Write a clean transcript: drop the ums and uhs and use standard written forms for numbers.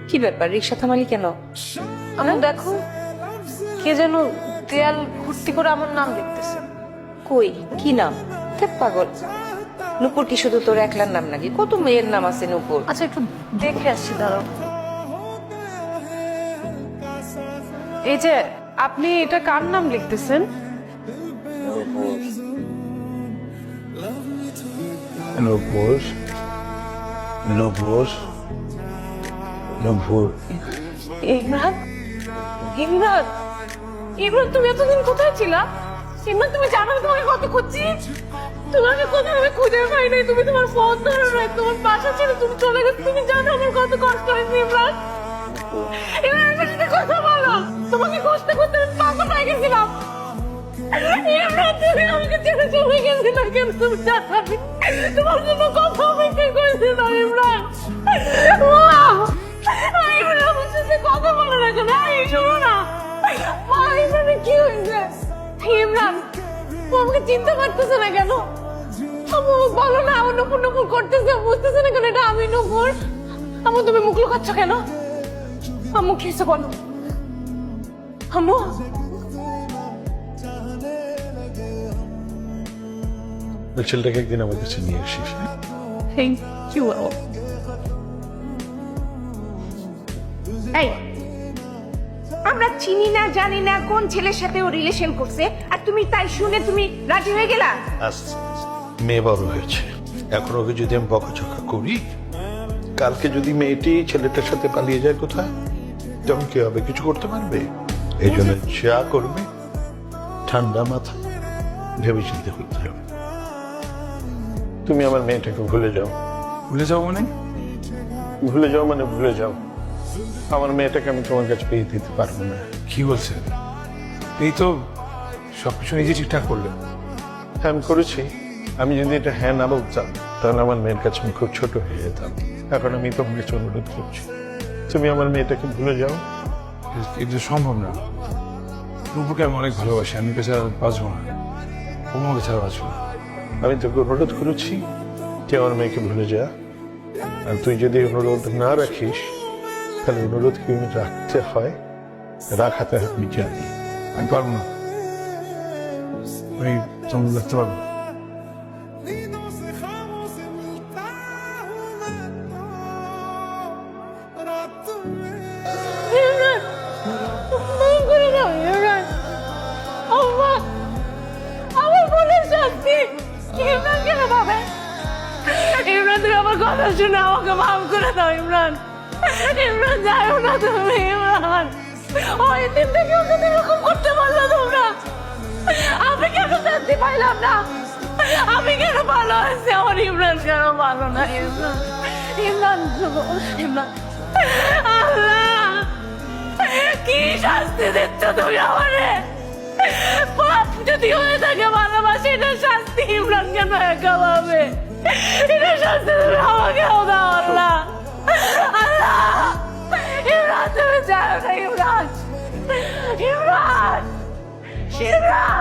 কি ব্যাপার, রিক্সা থামালি কেন? আম্মু দেখো, কে যেন দেয়াল ভর্তি করে আমার নাম লিখতেছে। কই, কি নাম? ধ্যাৎ পাগল, নূপুর কি শুধু তোর একলার নাম নাকি? কত মেয়ের নাম আছে নূপুর। আচ্ছা একটু দেখে আসছি, দাঁড়াও। এই যে আপনি এটা কার নাম লিখতেছেন? নূপুর, নূপুর, নূপুর। ইমরান, ইমরান, ইমরান তুমি এতদিন কোথায় ছিলা? ইমরান তুমি জানো আমি তোমাকে কত খুঁজছি? তোমাকে কোথাও আমি খুঁজে পাই নাই, তুমি তোমার ফোন ধরো নাই, তোমার বাসা ছিল, তুমি চলে গেছো। তুমি জানো আমার কত কষ্ট হয়েছে ইমরান। ইমরান আমার সাথে কথা বলো, তোমাকে খুঁজতে খুঁজতে আমি পাগল হয়ে গেছিলাম। ইমরান তুমি আমাকে ছেড়ে চলে গেছিলে কেন? তুমি জানো আমি তোমার জন্য কত অপেক্ষা করেছিলাম ইমরান। ইমরান আমার সাথে কথা বলো না কেন? শোনো না মা, ইমরানে কি হয়েছে? ইমরান ও আমাকে চিনতে পারতেছে না কেন? আম্মু বলো না, ও নপুর নপুর করতেছে, বুঝতেছে না কেন এটা আমি নপুর? আম্মু তুমি মুখ লুকাচ্ছ কেন? আম্মু কি হয়েছে বলো? আম্মু ওই ছেলেটাকে একদিন আমার কাছে নিয়ে আসিস। Thank you. এই, আমরা চিনি না জানি না কোন ছেলের সাথে ও রিলেশন করছে, আর তুমি তাই শুনে তুমি রাজি হয়ে গেলা? আস্তে মেয়ে বড় হয়েছে, এখন ওকে যদি আমি বকাঝকা করি, কালকে যদি মেয়েটি ছেলেটার সাথে পালিয়ে যায় কোথায়, তখন কি হবে? কিছু করতে পারবে? এই জন্য যা করবে ঠান্ডা মাথায় ভেবে চিন্তে করতে হবে। তুমি আমার মেয়েটাকে ভুলে যাও। ভুলে যাও মানে? ভুলে যাও মানে ভুলে যাও। আমার মেয়েটাকে আমি তোমার কাছে পেয়ে দিতে পারবো না। কি বলছেন? এই তো সবকিছু নিজে ঠিকঠাক করলেন। হ্যাঁ আমি করেছি। আমি যদি এটা হ্যাঁ না বলতাম তাহলে আমার মেয়ের কাছে আমি খুব ছোট হয়ে যেতাম। এখন আমি তোমার কাছে অনুরোধ করছি, তুমি আমার মেয়েটাকে ভুলে যাও। এটা সম্ভব না। রূপুকে আমি অনেক ভালোবাসি, আমি ওকে ছাড়া বাঁচবো না, ও আমাকে ছাড়া বাঁচবো না। আমি তোকে অনুরোধ করেছি যে আমার মেয়েকে ভুলে যা, আর তুই যদি অনুরোধ না রাখিস তাহলে অনুরোধ কি রাখতে হয়, রাখাতে আমি জানি। আমি পারবো না, আমি তোমাকে দেখতে পারবো না। ইমরান মাফ করে দাও ইমরান। আম্মা আমার বোনের শাস্তি ইমরান কেন পাবে? ইমরান তুমি আমার কথা শুনে আমাকে মাফ করে দাও ইমরান। ইমরান যাও না তুমি ইমরান। ওই দিন থেকে ওকে এরকম করতে পারলো তোমরা? আমি কেন শাস্তি পাইলাম না? আমি কেন ভালো আছি? আমার ইমরান কেন ভালো না? ইমরান, ইমরান, ইমরান, আল্লাহ কি শাস্তি দিচ্ছ তুমি আমারে? পাপ যদি হয়ে থাকে ভালোবাসে, এটা শাস্তি ইমরান কেন একা পাবে? এটা শাস্তি তুমি আমাকেও দাও আল্লাহ। আল্লাহ ইমরান তুমি যাও না ইমরান, ইমরান, ইমরান।